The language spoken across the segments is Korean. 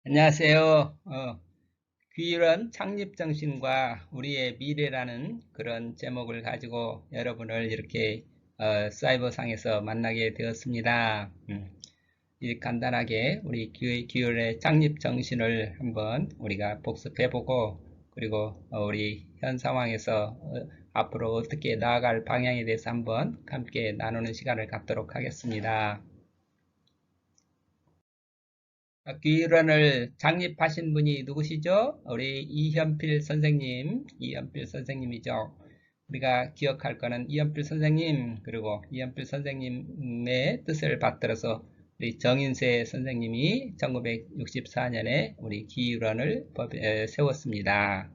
안녕하세요. 귀일원 창립정신과 우리의 미래라는 그런 제목을 가지고 여러분을 이렇게 사이버상에서 만나게 되었습니다. 이 간단하게 우리 귀일의 창립정신을 한번 우리가 복습해보고 그리고 우리 현 상황에서 앞으로 어떻게 나아갈 방향에 대해서 한번 함께 나누는 시간을 갖도록 하겠습니다. 귀일원을 창립하신 분이 누구시죠? 우리 이현필 선생님이죠. 우리가 기억할 거는 이현필 선생님, 그리고 이현필 선생님의 뜻을 받들어서 우리 정인세 선생님이 1964년에 우리 귀일원을 세웠습니다.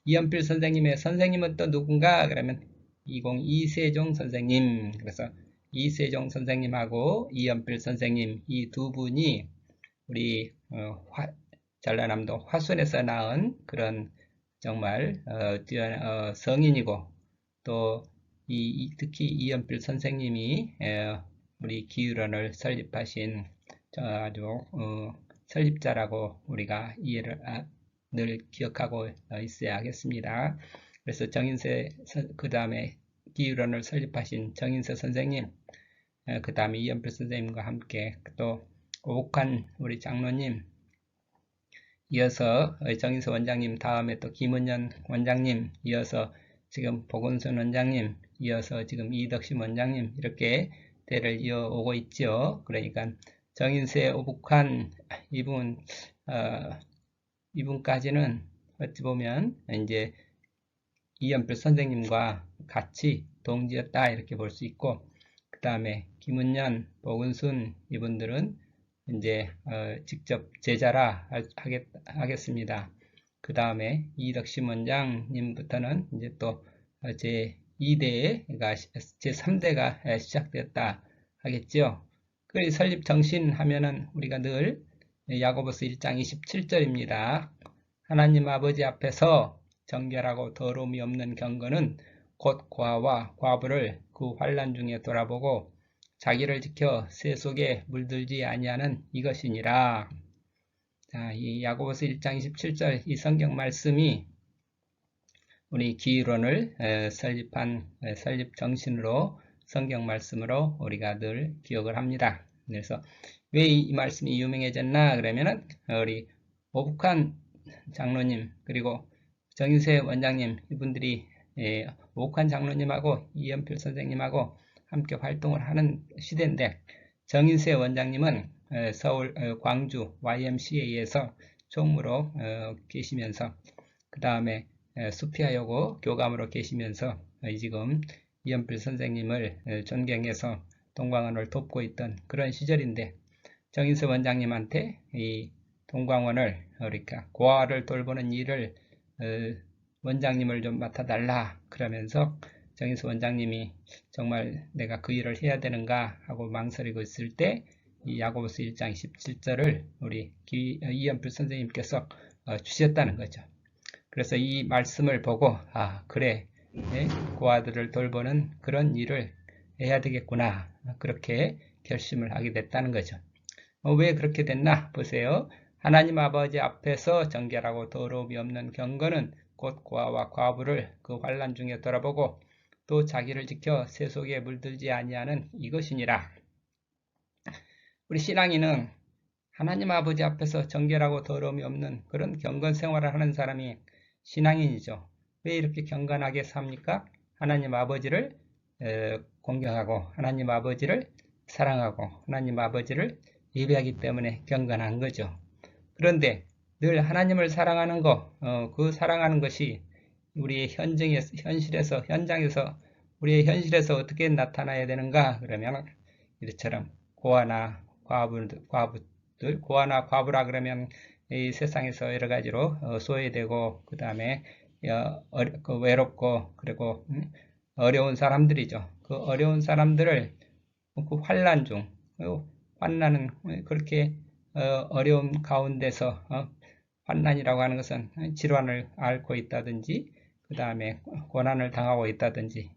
이현필 선생님의 선생님은 또 누군가? 그러면 이세종 선생님. 그래서 이세종 선생님하고 이현필 선생님 이 두 분이 우리 전라남도 화순에서 낳은 그런 정말 성인이고 또 특히 이연필 선생님이 우리 기율원을 설립하신 아주 설립자라고 우리가 이해를 늘 기억하고 있어야 하겠습니다. 그래서 정인세 그 다음에 기율원을 설립하신 정인세 선생님, 그 다음에 이연필 선생님과 함께 또 오복한 우리 장로님, 이어서 정인서 원장님, 다음에 또 김은연 원장님, 이어서 지금 보건순 원장님, 이어서 지금 이덕심 원장님, 이렇게 대를 이어오고 있죠. 그러니까 정인세, 오복한 이분까지는 어찌 보면 이제 이연필 선생님과 같이 동지였다 이렇게 볼 수 있고, 그 다음에 김은연, 보건순 이분들은 이제 직접 제자라 하겠습니다. 그 다음에 이덕심 원장님부터는 이제 또 제2대가 제3대가 시작되었다 하겠죠. 그 설립 정신 하면은 우리가 늘 야고보서 1장 27절입니다. 하나님 아버지 앞에서 정결하고 더러움이 없는 경건은 곧 고아와 과부를 그 환난 중에 돌아보고 자기를 지켜 새 속에 물들지 아니하는 이것이니라. 자, 이 야고보서 1장 27절 이 성경 말씀이 우리 기일원을 설립한 설립 정신으로 성경 말씀으로 우리가 늘 기억을 합니다. 그래서 왜 이 말씀이 유명해졌나 그러면은 우리 오북한 장로님 그리고 정인세 원장님 이분들이 오북한 장로님하고 이연필 선생님하고 함께 활동을 하는 시대인데 정인세 원장님은 서울 광주 YMCA에서 총무로 계시면서 그 다음에 수피하여고 교감으로 계시면서 지금 이연필 선생님을 존경해서 동광원을 돕고 있던 그런 시절인데 정인세 원장님한테 이 동광원을 그러니까 고아를 돌보는 일을 원장님을 좀 맡아달라 그러면서 정인수 원장님이 정말 내가 그 일을 해야 되는가 하고 망설이고 있을 때 이 야고보서 1장 17절을 우리 이연필 선생님께서 주셨다는 거죠. 그래서 이 말씀을 보고 그래 고아들을 돌보는 그런 일을 해야 되겠구나 그렇게 결심을 하게 됐다는 거죠. 왜 그렇게 됐나 보세요. 하나님 아버지 앞에서 정결하고 더러움이 없는 경건은 곧 고아와 과부를 그 환난 중에 돌아보고 또 자기를 지켜 새 속에 물들지 아니하는 이것이니라. 우리 신앙인은 하나님 아버지 앞에서 정결하고 더러움이 없는 그런 경건 생활을 하는 사람이 신앙인이죠. 왜 이렇게 경건하게 삽니까? 하나님 아버지를 공경하고 하나님 아버지를 사랑하고 하나님 아버지를 예배하기 때문에 경건한 거죠. 그런데 늘 하나님을 사랑하는 그 사랑하는 것이 우리의 현장에서 우리의 현실에서 어떻게 나타나야 되는가? 그러면 이처럼 고아나 고아나 과부라 그러면 이 세상에서 여러 가지로 소외되고 그 다음에 외롭고 그리고 어려운 사람들이죠. 그 어려운 사람들을 그 환난 중 환난은 그렇게 어려움 가운데서 환난이라고 하는 것은 질환을 앓고 있다든지 그 다음에 고난을 당하고 있다든지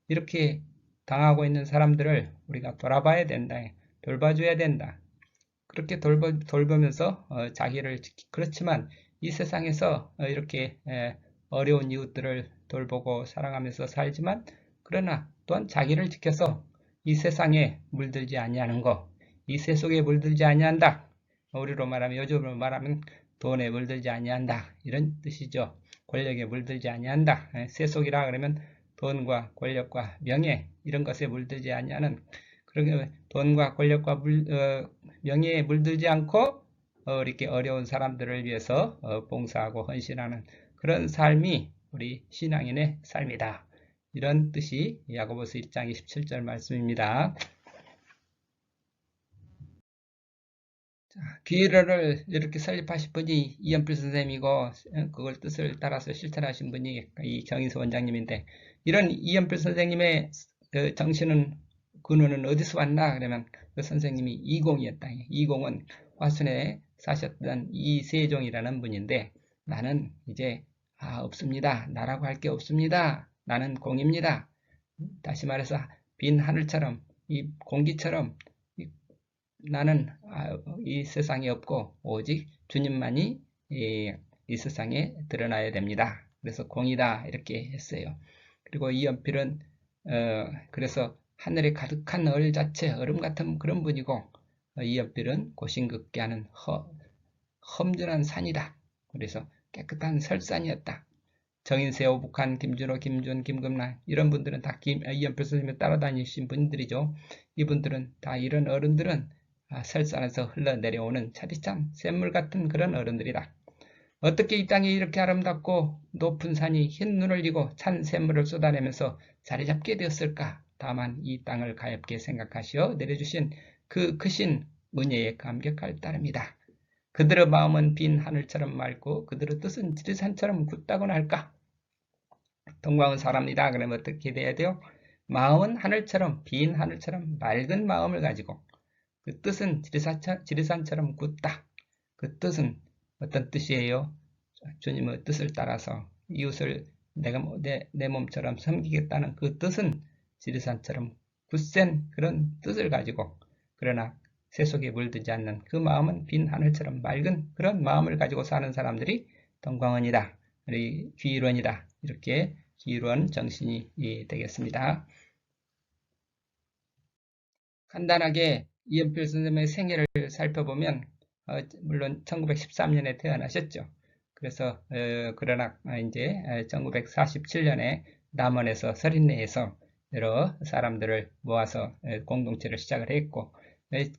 이렇게 당하고 있는 사람들을 우리가 돌아봐야 된다. 돌봐줘야 된다. 그렇게 돌보면서 자기를 그렇지만 이 세상에서 이렇게 어려운 이웃들을 돌보고 사랑하면서 살지만 그러나 또한 자기를 지켜서 이 세상에 물들지 아니하는 거, 이 세속에 물들지 아니한다. 우리로 말하면 요즘으로 말하면 돈에 물들지 아니한다. 이런 뜻이죠. 권력에 물들지 아니한다. 세속이라 그러면 돈과 권력과 명예 이런 것에 물들지 아니하는 그러게 돈과 권력과 명예에 물들지 않고 이렇게 어려운 사람들을 위해서 봉사하고 헌신하는 그런 삶이 우리 신앙인의 삶이다. 이런 뜻이 야고보서 1장 27절 말씀입니다. 귀로를 이렇게 설립하신 분이 이연필 선생님이고 그걸 뜻을 따라서 실천하신 분이 이 정인수 원장님인데 이런 이연필 선생님의 정신은 근원은 어디서 왔나 그러면 그 선생님이 이공이었다. 이공은 화순에 사셨던 이세종이라는 분인데 나는 이제 없습니다. 나라고 할 게 없습니다. 나는 공입니다. 다시 말해서 빈 하늘처럼 이 공기처럼 나는 이 세상에 없고 오직 주님만이 이 세상에 드러나야 됩니다. 그래서 공이다 이렇게 했어요. 그리고 이 연필은 그래서 하늘에 가득한 얼 자체 얼음 같은 그런 분이고 이 연필은 고심긋게 하는 험준한 산이다. 그래서 깨끗한 설산이었다. 정인세, 오북한, 김준호, 김준, 김금란 이런 분들은 다 이연필 선생님을 따라다니신 분들이죠. 이분들은 다 이런 어른들은 설산에서 흘러내려오는 차디찬 샘물 같은 그런 어른들이다. 어떻게 이 땅이 이렇게 아름답고 높은 산이 흰 눈을 이고 찬 샘물을 쏟아내면서 자리 잡게 되었을까? 다만 이 땅을 가엾게 생각하시어 내려주신 그 크신 은혜에 감격할 따름이다. 그들의 마음은 빈 하늘처럼 맑고 그들의 뜻은 지리산처럼 굳다고나 할까? 동광은 사람이다. 그러면 어떻게 돼야 돼요? 마음은 하늘처럼 빈 하늘처럼 맑은 마음을 가지고 그 뜻은 지리산처럼 굳다. 그 뜻은 어떤 뜻이에요? 주님의 뜻을 따라서 이웃을 내 몸처럼 섬기겠다는 그 뜻은 지리산처럼 굳센 그런 뜻을 가지고 그러나 세속에 물들지 않는 그 마음은 빈 하늘처럼 맑은 그런 마음을 가지고 사는 사람들이 동광원이다. 귀일원이다. 이렇게 귀일원 정신이 되겠습니다. 간단하게 이연필 선생님의 생애를 살펴보면 물론 1913년에 태어나셨죠. 그래서 그러나 이제 1947년에 남원에서 서린내에서 여러 사람들을 모아서 공동체를 시작을 했고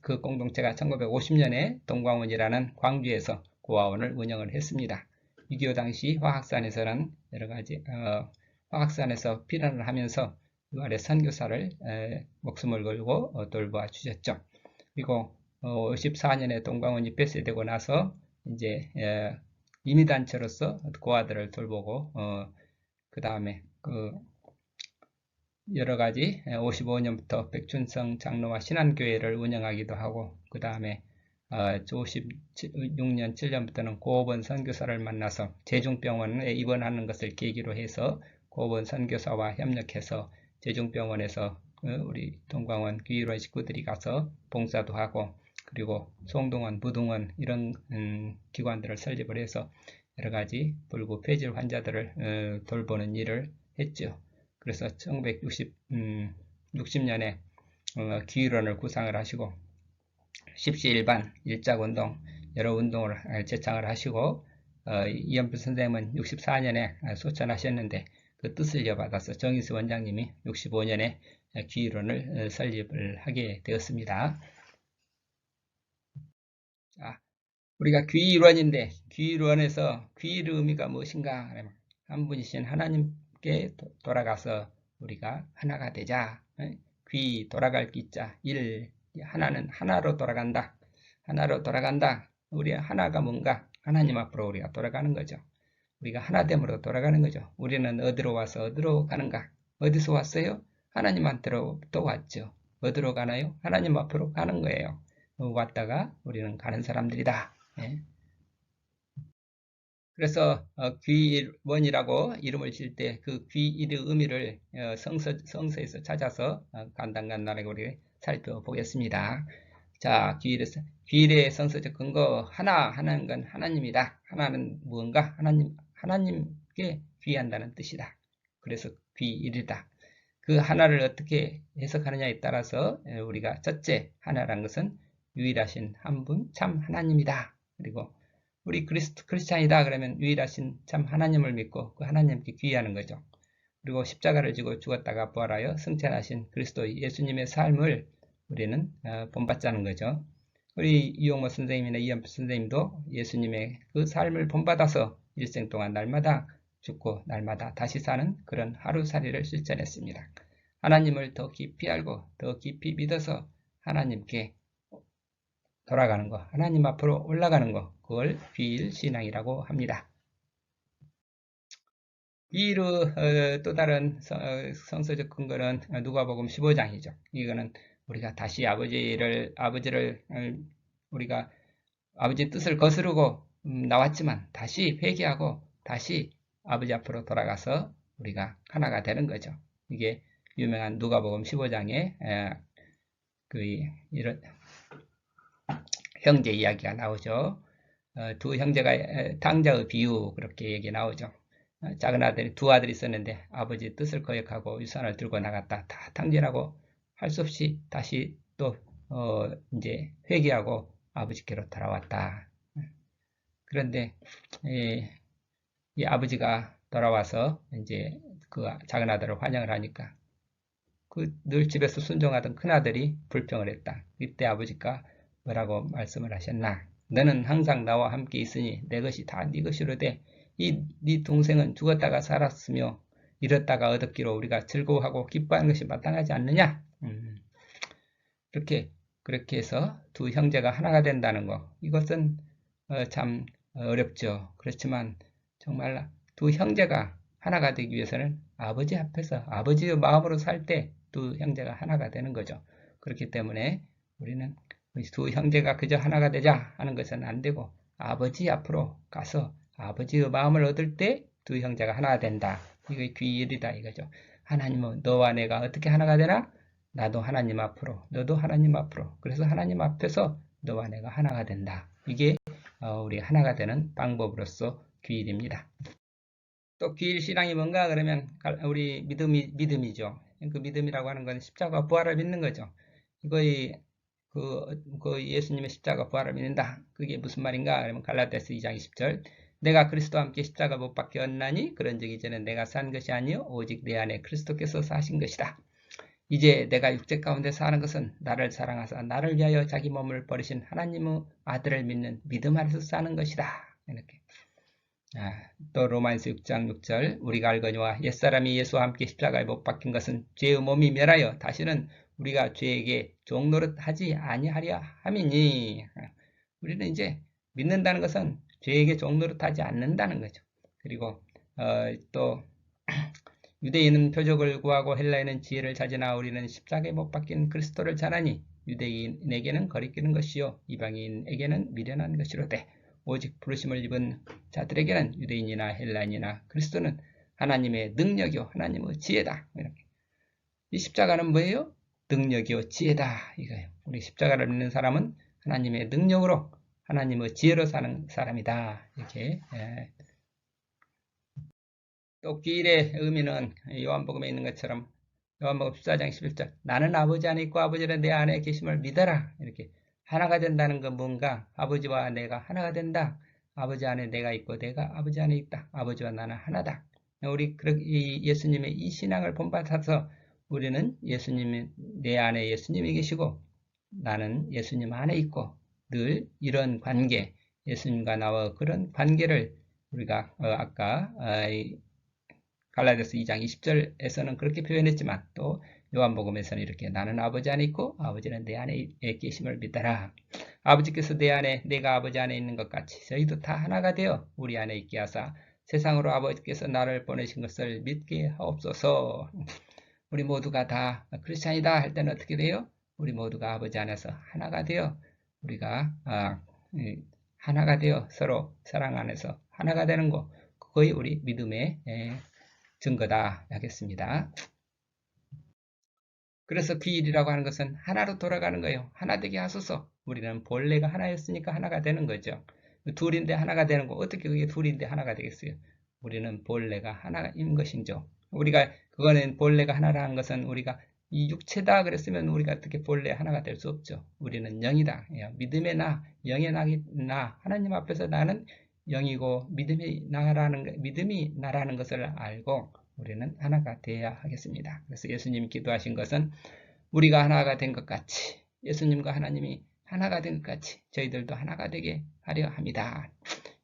그 공동체가 1950년에 동광원이라는 광주에서 고아원을 운영을 했습니다. 6.25 당시 화학산에서는 여러 가지 화학산에서 피난을 하면서 유아래 선교사를 목숨을 걸고 돌보아 주셨죠. 그리고 54년에 동광원이 폐쇄되고 나서 이제 임의단체로서 고아들을 돌보고 그 다음에 여러 가지 55년부터 백춘성 장로와 신안교회를 운영하기도 하고 그 다음에 56년 7년부터는 고업원 선교사를 만나서 제중병원에 입원하는 것을 계기로 해서 고업원 선교사와 협력해서 제중병원에서 우리 동광원 귀일원 식구들이 가서 봉사도 하고 그리고 송동원, 무동원 이런 기관들을 설립을 해서 여러가지 불구 폐질 환자들을 돌보는 일을 했죠. 그래서 1960년에 귀일원을 구상을 하시고 십시일반, 일작운동 여러 운동을 제창을 하시고 이연필 선생님은 64년에 소천하셨는데 그 뜻을 이어받아서 정인수 원장님이 65년에 귀일원을 설립을 하게 되었습니다. 우리가 귀일원인데 귀일원에서 귀일의 의미가 무엇인가? 한 분이신 하나님께 돌아가서 우리가 하나가 되자. 귀 돌아갈 귀자 일 하나는 하나로 돌아간다. 하나로 돌아간다. 우리 하나가 뭔가 하나님 앞으로 우리가 돌아가는 거죠. 우리가 하나됨으로 돌아가는 거죠. 우리는 어디로 와서 어디로 가는가? 어디서 왔어요? 하나님한테로 또 왔죠. 어디로 가나요? 하나님 앞으로 가는 거예요. 왔다가 우리는 가는 사람들이다. 예. 그래서 귀일원이라고 이름을 질 때 그 귀일의 의미를 성서에서 찾아서 간단간단하게 우리 살펴보겠습니다. 자, 귀일의 성서적 근거 하나, 하나는 건 하나님이다. 하나는 무언가? 하나님께 귀한다는 뜻이다. 그래서 귀일이다. 그 하나를 어떻게 해석하느냐에 따라서 우리가 첫째, 하나란 것은 유일하신 한 분 참 하나님이다. 그리고 우리 크리스찬이다 그러면 유일하신 참 하나님을 믿고 그 하나님께 귀하는 거죠. 그리고 십자가를 지고 죽었다가 부활하여 승천하신 그리스도 예수님의 삶을 우리는 본받자는 거죠. 우리 이용모 선생님이나 이연표 선생님도 예수님의 그 삶을 본받아서 일생 동안 날마다 죽고 날마다 다시 사는 그런 하루살이를 실천했습니다. 하나님을 더 깊이 알고 더 깊이 믿어서 하나님께 돌아가는 것, 하나님 앞으로 올라가는 것, 그걸 귀일 신앙이라고 합니다. 귀일의 또 다른 성서적 근거는 누가복음 15장이죠. 이거는 우리가 다시 아버지를 우리가 아버지 뜻을 거스르고 나왔지만 다시 회개하고 다시 아버지 앞으로 돌아가서 우리가 하나가 되는 거죠. 이게 유명한 누가복음 15장에 이런 형제 이야기가 나오죠. 두 형제가 탕자의 비유 그렇게 얘기 나오죠. 작은 아들이 두 아들이 있었는데 아버지 뜻을 거역하고 유산을 들고 나갔다. 다 탕진하고 할 수 없이 다시 또 이제 회개하고 아버지께로 돌아왔다. 그런데 이 아버지가 돌아와서 이제 그 작은 아들을 환영을 하니까 그 늘 집에서 순종하던 큰 아들이 불평을 했다. 이때 아버지가 뭐라고 말씀을 하셨나? 너는 항상 나와 함께 있으니 내 것이 다 네 것이로 돼. 네 동생은 죽었다가 살았으며 잃었다가 얻었기로 우리가 즐거워하고 기뻐하는 것이 마땅하지 않느냐? 그렇게 해서 두 형제가 하나가 된다는 거. 이것은 참 어렵죠. 그렇지만 정말 두 형제가 하나가 되기 위해서는 아버지 앞에서 아버지의 마음으로 살 때 두 형제가 하나가 되는 거죠. 그렇기 때문에 우리는 두 형제가 그저 하나가 되자 하는 것은 안 되고 아버지 앞으로 가서 아버지의 마음을 얻을 때 두 형제가 하나가 된다. 이게 귀일이다 이거죠. 하나님은 너와 내가 어떻게 하나가 되나? 나도 하나님 앞으로, 너도 하나님 앞으로. 그래서 하나님 앞에서 너와 내가 하나가 된다. 이게 우리 하나가 되는 방법으로서 귀일입니다. 또 귀일 신앙이 뭔가 그러면 우리 믿음이죠. 그 믿음이라고 하는 건 십자가 부활을 믿는 거죠. 이거의 그 예수님의 십자가 부활을 믿는다. 그게 무슨 말인가? 그러면 갈라디아서 2장 20절. 내가 그리스도와 함께 십자가 못 박혔나니 그런즉 이제는 내가 산 것이 아니요 오직 내 안에 그리스도께서 사신 것이다. 이제 내가 육체 가운데 사는 것은 나를 사랑하사 나를 위하여 자기 몸을 버리신 하나님의 아들을 믿는 믿음 안에서 사는 것이다. 이렇게. 또 로마인서 6장 6절 우리가 알거니와 옛사람이 예수와 함께 십자가에 못 박힌 것은 죄의 몸이 멸하여 다시는 우리가 죄에게 종노릇 하지 아니하려 함이니. 우리는 이제 믿는다는 것은 죄에게 종노릇 하지 않는다는 거죠. 그리고 또 유대인은 표적을 구하고 헬라인은 지혜를 찾으나 우리는 십자가에 못 박힌 그리스도를 전하니 유대인에게는 거리끼는 것이요 이방인에게는 미련한 것이로되 오직 부르심을 입은 자들에게는 유대인이나 헬라인이나 그리스도는 하나님의 능력이요 하나님의 지혜다. 이렇게. 이 십자가는 뭐예요? 능력이요 지혜다. 이거예요. 우리 십자가를 믿는 사람은 하나님의 능력으로 하나님의 지혜로 사는 사람이다. 이렇게. 또 귀일의 의미는 요한복음에 있는 것처럼 요한복음 14장 11절 나는 아버지 안에 있고 아버지는 내 안에 계심을 믿어라. 이렇게. 하나가 된다는 건 뭔가? 아버지와 내가 하나가 된다. 아버지 안에 내가 있고 내가 아버지 안에 있다. 아버지와 나는 하나다. 우리 예수님의 이 신앙을 본받아서 우리는 내 안에 예수님이 계시고 나는 예수님 안에 있고 늘 이런 관계, 예수님과 나와 그런 관계를 우리가 아까 갈라디아서 2장 20절에서는 그렇게 표현했지만 또 요한복음에서는 이렇게 나는 아버지 안에 있고 아버지는 내 안에 계심을 믿어라. 아버지께서 내 안에 내가 아버지 안에 있는 것 같이 저희도 다 하나가 되어 우리 안에 있게 하사 세상으로 아버지께서 나를 보내신 것을 믿게 하옵소서. 우리 모두가 다 크리스찬이다 할 때는 어떻게 돼요? 우리 모두가 아버지 안에서 하나가 되어 우리가 하나가 되어 서로 사랑 안에서 하나가 되는 거 그거이 우리 믿음의 증거다 하겠습니다. 그래서 귀일이라고 하는 것은 하나로 돌아가는 거예요. 하나 되게 하소서. 우리는 본래가 하나였으니까 하나가 되는 거죠. 둘인데 하나가 되는 거 어떻게 그게 둘인데 하나가 되겠어요? 우리는 본래가 하나인 것이죠. 우리가 그거는 본래가 하나라는 것은 우리가 이 육체다 그랬으면 우리가 어떻게 본래 하나가 될 수 없죠. 우리는 영이다. 믿음의 나, 영의 나, 하나님 앞에서 나는 영이고 믿음이 나라는 것을 알고 우리는 하나가 되어야 하겠습니다. 그래서 예수님이 기도하신 것은 우리가 하나가 된 것 같이 예수님과 하나님이 하나가 된 것 같이 저희들도 하나가 되게 하려 합니다.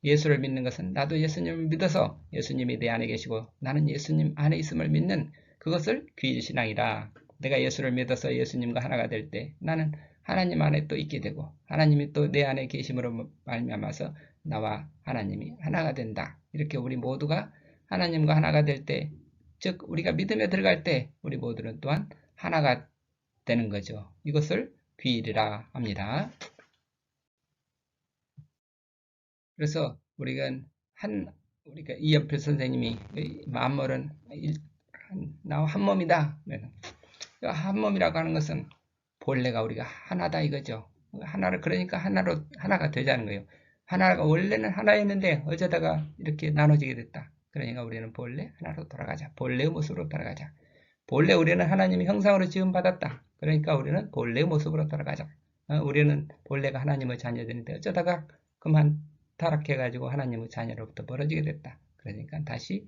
예수를 믿는 것은 나도 예수님을 믿어서 예수님이 내 안에 계시고 나는 예수님 안에 있음을 믿는 그것을 귀일신앙이라. 내가 예수를 믿어서 예수님과 하나가 될 때 나는 하나님 안에 또 있게 되고 하나님이 또 내 안에 계심으로 말미암아서 나와 하나님이 하나가 된다. 이렇게 우리 모두가 하나님과 하나가 될 때, 즉 우리가 믿음에 들어갈 때 우리 모두는 또한 하나가 되는 거죠. 이것을 귀일이라 합니다. 그래서 우리가 이연필 선생님이 만물은 나와 한 몸이다. 한 몸이라고 하는 것은 본래가 우리가 하나다 이거죠. 그러니까 하나가 되자는 거예요. 하나가 원래는 하나였는데 어쩌다가 이렇게 나눠지게 됐다. 그러니까 우리는 본래 하나로 돌아가자. 본래의 모습으로 돌아가자. 본래 우리는 하나님의 형상으로 지음받았다. 그러니까 우리는 본래의 모습으로 돌아가자. 우리는 본래가 하나님의 자녀들인데 어쩌다가 그만 타락해가지고 하나님의 자녀로부터 벌어지게 됐다. 그러니까 다시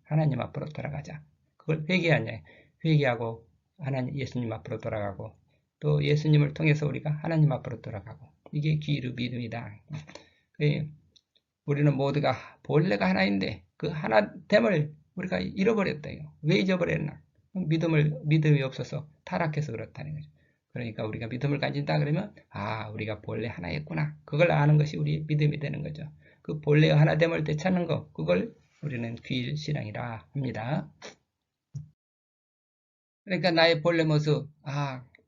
하나님 앞으로 돌아가자. 그걸 회개하냐. 회개하고 예수님 앞으로 돌아가고 또 예수님을 통해서 우리가 하나님 앞으로 돌아가고 이게 귀의 믿음이다. 우리는 모두가 본래가 하나인데 그 하나됨을 우리가 잃어버렸다. 왜 잊어버렸나? 믿음이 없어서 타락해서 그렇다는 거죠. 그러니까 우리가 믿음을 가진다 그러면 우리가 본래 하나였구나. 그걸 아는 것이 우리 믿음이 되는 거죠. 그 본래의 하나됨을 되찾는 것, 그걸 우리는 귀일신앙이라 합니다. 그러니까 나의 본래 모습,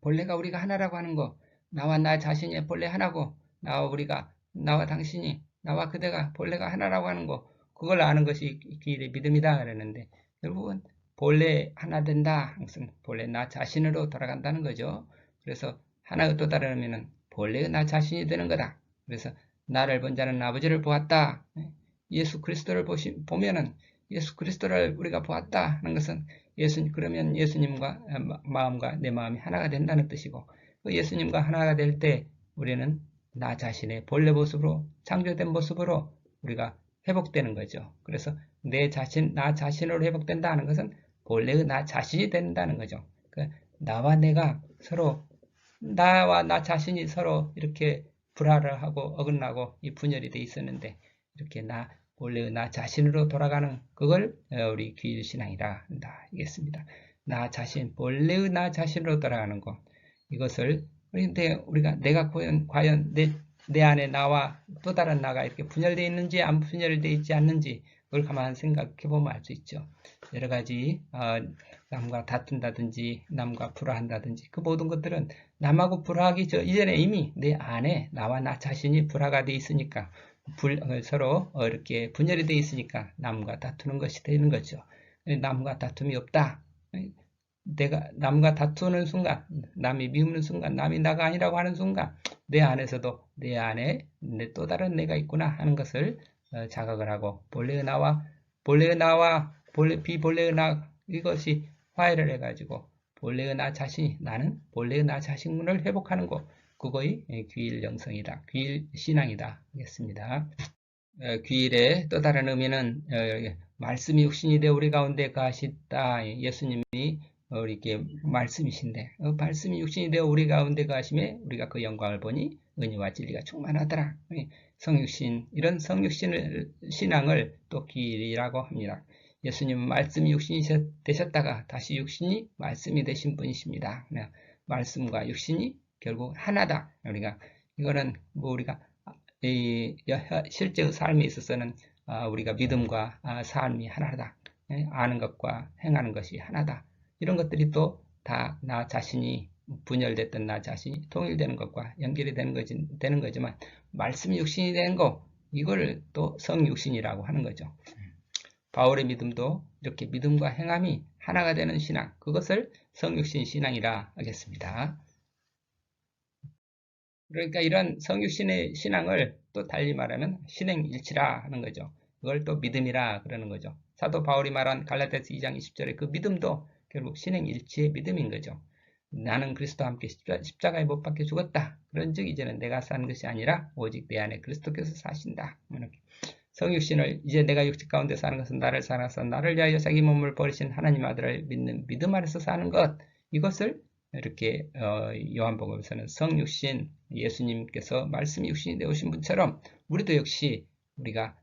본래가 우리가 하나라고 하는 거, 나와 나 자신이 본래 하나고, 나와 당신이, 나와 그대가 본래가 하나라고 하는 거, 그걸 아는 것이 귀일의 믿음이다 그랬는데, 결국은 본래 하나 된다. 항상 본래 나 자신으로 돌아간다는 거죠. 그래서 하나가 또 다르면은 본래의 나 자신이 되는 거다. 그래서 나를 본 자는 아버지를 보았다. 예수 그리스도를 보면은 예수 그리스도를 우리가 보았다 하는 것은 그러면 예수님과 마음과 내 마음이 하나가 된다는 뜻이고, 그 예수님과 하나가 될 때 우리는 나 자신의 본래 모습으로 창조된 모습으로 우리가 회복되는 거죠. 그래서 나 자신으로 회복된다 하는 것은 본래의 나 자신이 된다는 거죠. 나와 나 자신이 서로 이렇게 불화를 하고 어긋나고 이 분열이 돼 있었는데 이렇게 본래의 나 자신으로 돌아가는 그걸 우리 귀일신앙이라 한다. 이겠습니다. 본래의 나 자신으로 돌아가는 것. 이것을 내가 과연 내 안에 나와 또 다른 나가 이렇게 분열되어 있는지 안 분열되어 있지 않는지 그걸 가만 생각해 보면 알 수 있죠. 여러 가지 남과 다툰다든지 남과 불화한다든지 그 모든 것들은 남하고 불화하기 이전에 이미 내 안에 나와 나 자신이 불화가 되어 있으니까 서로 이렇게 분열이 되어 있으니까 남과 다투는 것이 되는 거죠. 남과 다툼이 없다. 남과 다투는 순간, 남이 미우는 순간, 남이 나가 아니라고 하는 순간 내 안에서도 내 안에 또 다른 내가 있구나 하는 것을 자각을 하고 본래의 나와 비본래의 나 이것이 화해를 해가지고 본래의 나 자신이 나는 본래의 나 자신을 회복하는 것 그거의 귀일 영성이다. 귀일 신앙이다. 하겠습니다. 귀일의 또 다른 의미는 말씀이 육신이 되어 우리 가운데 거하시다. 예수님이 이렇게 말씀이신데 말씀이 육신이 되어 우리 가운데 거하심에 우리가 그 영광을 보니 은혜와 진리가 충만하더라. 이런 신앙을 또 귀일이라고 합니다. 예수님은 말씀이 육신이 되셨다가 다시 육신이 말씀이 되신 분이십니다. 말씀과 육신이 결국 하나다. 이거는 우리가 실제 삶에 있어서는 우리가 믿음과 삶이 하나다. 아는 것과 행하는 것이 하나다. 이런 것들이 또 다 나 자신이 분열됐던 나 자신이 통일되는 것과 연결이 되는 거지만 말씀이 육신이 되는 거 이거를 또 성육신이라고 하는 거죠. 바울의 믿음도 이렇게 믿음과 행함이 하나가 되는 신앙, 그것을 성육신 신앙이라 하겠습니다. 그러니까 이런 성육신의 신앙을 또 달리 말하면 신행일치라 하는 거죠. 그걸 또 믿음이라 그러는 거죠. 사도 바울이 말한 갈라디아서 2장 20절의 그 믿음도 결국 신행일치의 믿음인 거죠. 나는 그리스도와 함께 십자가에 못 박혀 죽었다. 그런즉 이제는 내가 사는 것이 아니라 오직 내 안에 그리스도께서 사신다. 성육신을 이제 내가 육체 가운데 사는 것은 나를 사랑하사 나를 위하여 자기 몸을 버리신 하나님 아들을 믿는 믿음 안에서 사는 것, 이것을 이렇게 요한복음에서는 성육신, 예수님께서 말씀이 육신이 되오신 분처럼 우리도 역시 우리가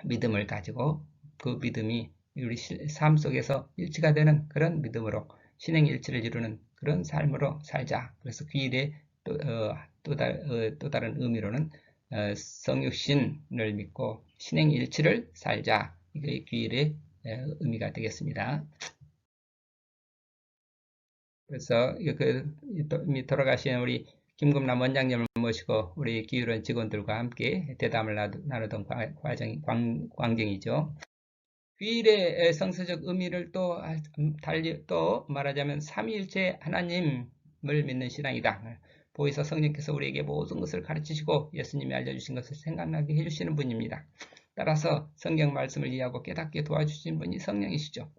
믿음을 가지고 그 믿음이 우리 삶 속에서 일치가 되는 그런 믿음으로 신행일치를 이루는 그런 삶으로 살자. 그래서 그 일에 또 다른 의미로는 성육신을 믿고 신행일치를 살자. 이게 그 일의 의미가 되겠습니다. 그래서 이미 돌아가신 우리 김금남 원장님을 모시고 우리 기울은 직원들과 함께 대담을 나누던 광경이죠. 귀일의 성서적 의미를 또 달리 또 말하자면 삼위일체 하나님을 믿는 신앙이다. 보혜사 성령께서 우리에게 모든 것을 가르치시고 예수님이 알려주신 것을 생각나게 해주시는 분입니다. 따라서 성경 말씀을 이해하고 깨닫게 도와주신 분이 성령이시죠.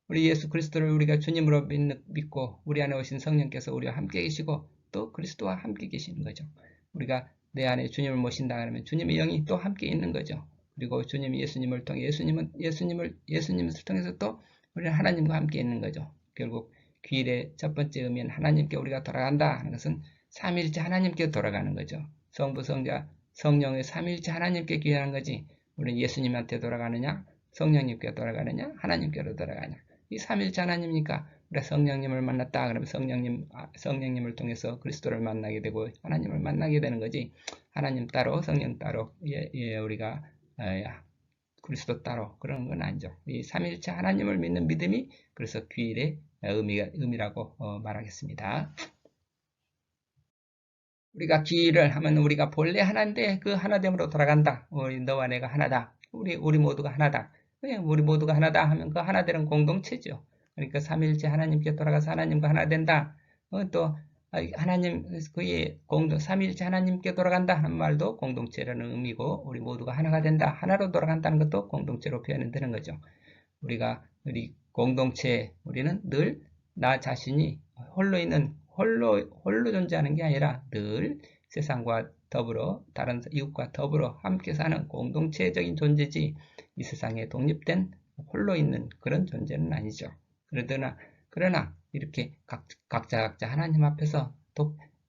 우리 예수 그리스도를 우리가 주님으로 믿고 우리 안에 오신 성령께서 우리와 함께 계시고 또 그리스도와 함께 계시는 거죠. 우리가 내 안에 주님을 모신다 하면 주님의 영이 또 함께 있는 거죠. 그리고 주님이 예수님을 통해 예수님을 통해서 또 우리는 하나님과 함께 있는 거죠. 결국 귀일의 첫 번째 의미는 하나님께 우리가 돌아간다 하는 것은 삼위일체 하나님께 돌아가는 거죠. 성부, 성자, 성령의 삼위일체 하나님께 귀하는 거지. 우리는 예수님한테 돌아가느냐, 성령님께 돌아가느냐, 하나님께로 돌아가냐. 이 삼위일체 하나님이니까 우리가 성령님을 만났다 그러면 성령님을 통해서 그리스도를 만나게 되고 하나님을 만나게 되는 거지. 하나님 따로 성령 따로 우리가 그리스도 따로 그런 건 아니죠. 이 삼위일체 하나님을 믿는 믿음이 그래서 귀일의 의미라고 말하겠습니다. 우리가 귀일을 하면 우리가 본래 하나인데 그 하나됨으로 돌아간다. 너와 내가 하나다. 우리 모두가 하나다. 우리 모두가 하나다 하면 그 하나되는 공동체죠. 그러니까 삼위일체 하나님께 돌아가서 하나님과 하나 된다. 또 하나님 그의 삼위일체 하나님께 돌아간다 하는 말도 공동체라는 의미고 우리 모두가 하나가 된다. 하나로 돌아간다는 것도 공동체로 표현이 되는 거죠. 우리 공동체 우리는 늘 나 자신이 홀로 존재하는 게 아니라 늘 세상과 더불어 다른 이웃과 더불어 함께 사는 공동체적인 존재지 이 세상에 독립된 홀로 있는 그런 존재는 아니죠. 그러나 이렇게 각자 하나님 앞에서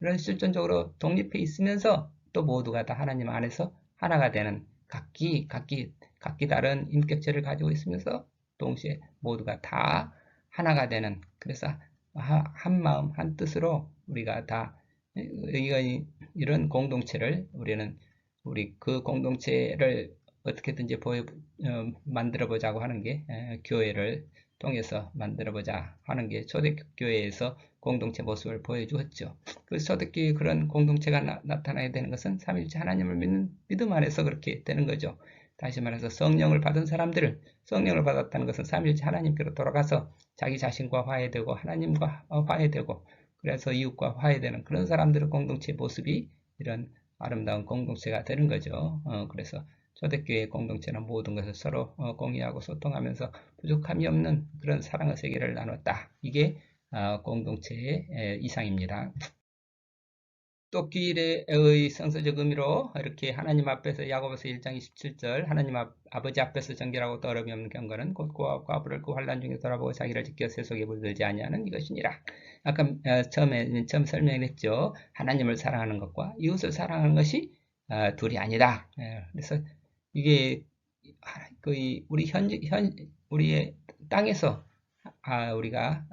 이런 실존적으로 독립해 있으면서 또 모두가 다 하나님 안에서 하나가 되는 각기 다른 인격체를 가지고 있으면서 동시에 모두가 다 하나가 되는 그래서 한 마음 한 뜻으로 우리가 다 이런 공동체를 우리 그 공동체를 어떻게든지 만들어 보자고 하는 게 교회를 통해서 만들어 보자 하는 게 초대교회에서 공동체 모습을 보여주었죠. 그 초대교회 그런 공동체가 나타나야 되는 것은 삼위일체 하나님을 믿는 믿음 안에서 그렇게 되는 거죠. 다시 말해서 성령을 받은 사람들을 성령을 받았다는 것은 삼위일체 하나님께로 돌아가서 자기 자신과 화해되고 하나님과 화해되고 그래서 이웃과 화해되는 그런 사람들의 공동체 모습이 이런 아름다운 공동체가 되는 거죠. 그래서 초대교회 공동체는 모든 것을 서로 공유하고 소통하면서 부족함이 없는 그런 사랑의 세계를 나눴다. 이게 공동체의 이상입니다. 또 귀일의 성서적 의미로 이렇게 하나님 앞에서 야고보서 1장 27절 하나님 아버지 앞에서 정결하고 더러움이 없는 경건은 곧 과부를 그 환난 중에 돌아보고 자기를 지켜 세속에 물들지 아니하는 이것이니라. 아까 처음 설명했죠. 하나님을 사랑하는 것과 이웃을 사랑하는 것이 둘이 아니다. 그래서 이게 우리의 땅에서 우리가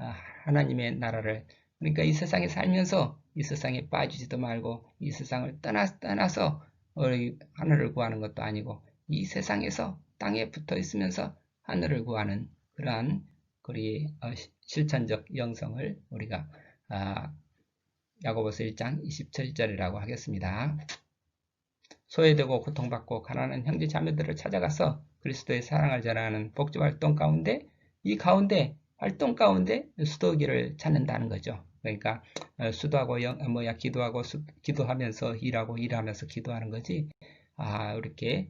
하나님의 나라를 그러니까 이 세상에 살면서 이 세상에 빠지지도 말고 이 세상을 떠나서 하늘을 구하는 것도 아니고 이 세상에서 땅에 붙어 있으면서 하늘을 구하는 그러한 우리의 실천적 영성을 우리가 야고보서 1장 27절이라고 하겠습니다. 소외되고 고통받고 가난한 형제 자매들을 찾아가서 그리스도의 사랑을 전하는 복지 활동 가운데 이 가운데 활동 가운데 수도기를 찾는다는 거죠. 그러니까 수도하고 기도하고 기도하면서 일하면서 기도하는 거지. 이렇게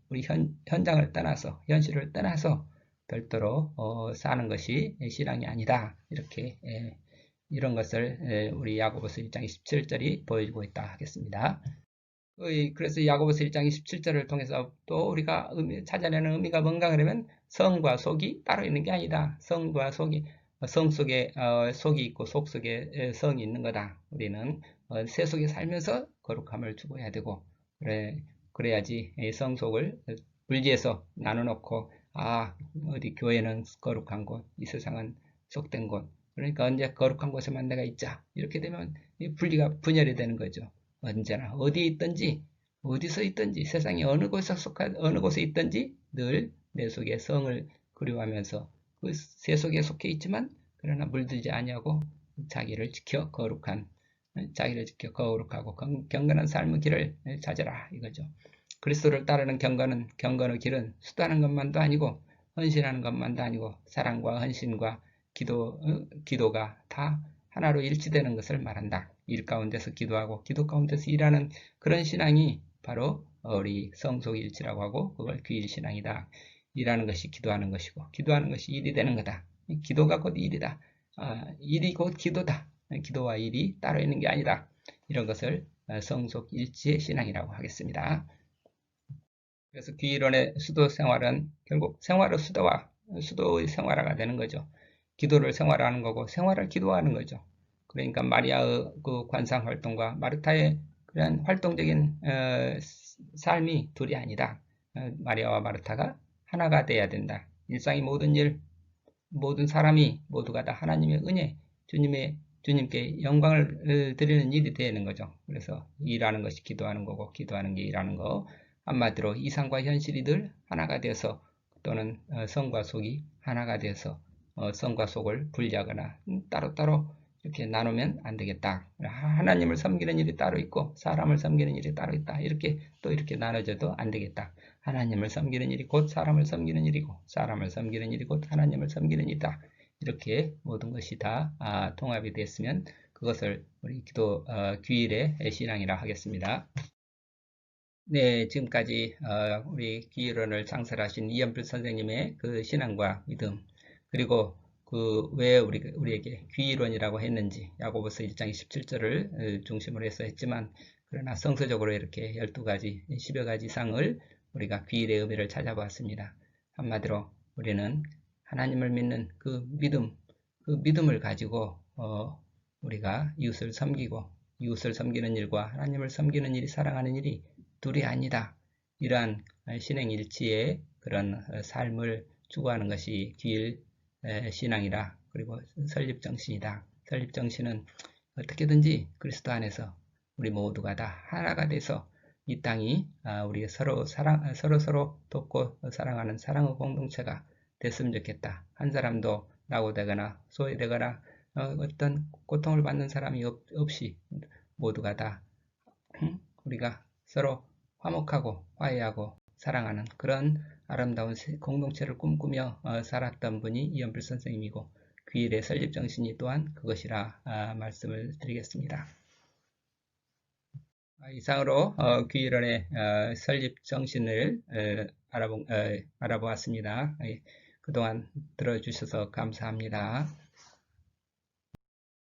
우리 현장을 떠나서 현실을 떠나서 별도로 사는 것이 신앙이 아니다. 이렇게 이런 것을 우리 야고보서 1장 27절이 보여주고 있다 하겠습니다. 그래서 야고보서 1장 27절을 통해서 또 우리가 찾아내는 의미가 뭔가 그러면 성과 속이 따로 있는 게 아니다. 성과 속이 성 속에 속이 있고 속 속에 성이 있는 거다. 우리는 새 속에 살면서 거룩함을 추구해야 되고 그래야지 성 속을 분리해서 나눠놓고 어디 교회는 거룩한 곳, 이 세상은 속된 곳. 그러니까 언제 거룩한 곳에만 내가 있자. 이렇게 되면 분열이 되는 거죠. 언제나 어디에 있든지 어디서 있든지 세상에 어느 곳에 있든지 늘 내 속에 성을 그리워하면서 그 새 속에 속해 있지만 그러나 물들지 아니하고 자기를 지켜 거룩하고 경건한 삶의 길을 찾아라 이거죠. 그리스도를 따르는 경건의 길은 수도하는 것만도 아니고 헌신하는 것만도 아니고 사랑과 헌신과 기도가 다 하나로 일치되는 것을 말한다. 일 가운데서 기도하고 기도 가운데서 일하는 그런 신앙이 바로 우리 성속일치라고 하고 그걸 귀일신앙이다. 일하는 것이 기도하는 것이고 기도하는 것이 일이 되는 거다. 기도가 곧 일이다. 일이 곧 기도다. 기도와 일이 따로 있는 게 아니다. 이런 것을 성속일치의 신앙이라고 하겠습니다. 그래서 귀일원의 수도 생활은 결국 생활의 수도의 생활화가 되는 거죠. 기도를 생활하는 거고 생활을 기도하는 거죠. 그러니까 마리아의 그 관상 활동과 마르타의 그런 활동적인 삶이 둘이 아니다. 마리아와 마르타가 하나가 돼야 된다. 일상의 모든 일, 모든 사람이 모두가 다 하나님의 은혜, 주님께 영광을 드리는 일이 되는 거죠. 그래서 일하는 것이 기도하는 거고 기도하는 게 일하는 거. 한마디로 이상과 현실이 늘 하나가 돼서 또는 성과 속이 하나가 돼서 성과 속을 분리하거나 따로따로 이렇게 나누면 안 되겠다. 하나님을 섬기는 일이 따로 있고 사람을 섬기는 일이 따로 있다. 이렇게 나눠져도 안 되겠다. 하나님을 섬기는 일이 곧 사람을 섬기는 일이고 사람을 섬기는 일이 곧 하나님을 섬기는 일이다. 이렇게 모든 것이 다 통합이 됐으면 그것을 우리 귀일의 신앙이라 하겠습니다. 네, 지금까지 우리 귀일원을 창설하신 이연필 선생님의 그 신앙과 믿음 그리고 왜 우리에게 귀일원이라고 했는지 야고보서 1장 17절을 중심으로 해서 했지만 그러나 성서적으로 이렇게 12가지, 10여 가지 이상을 우리가 귀일의 의미를 찾아보았습니다. 한마디로 우리는 하나님을 믿는 그 믿음을 가지고 우리가 이웃을 섬기는 일과 하나님을 섬기는 일이 사랑하는 일이 둘이 아니다. 이러한 신행일치의 그런 삶을 추구하는 것이 귀일 신앙이다. 그리고 설립정신이다. 설립정신은 어떻게든지 그리스도 안에서 우리 모두가 다 하나가 돼서 이 땅이 우리 서로 돕고 사랑하는 사랑의 공동체가 됐으면 좋겠다. 한 사람도 낙오되거나 소외되거나 어떤 고통을 받는 사람이 없이 모두가 다 우리가 서로 화목하고 화해하고 사랑하는 그런 아름다운 공동체를 꿈꾸며 살았던 분이 이연필 선생님이고 귀일의 설립정신이 또한 그것이라 말씀을 드리겠습니다. 이상으로 귀일원의 설립정신을 알아보았습니다. 그동안 들어주셔서 감사합니다.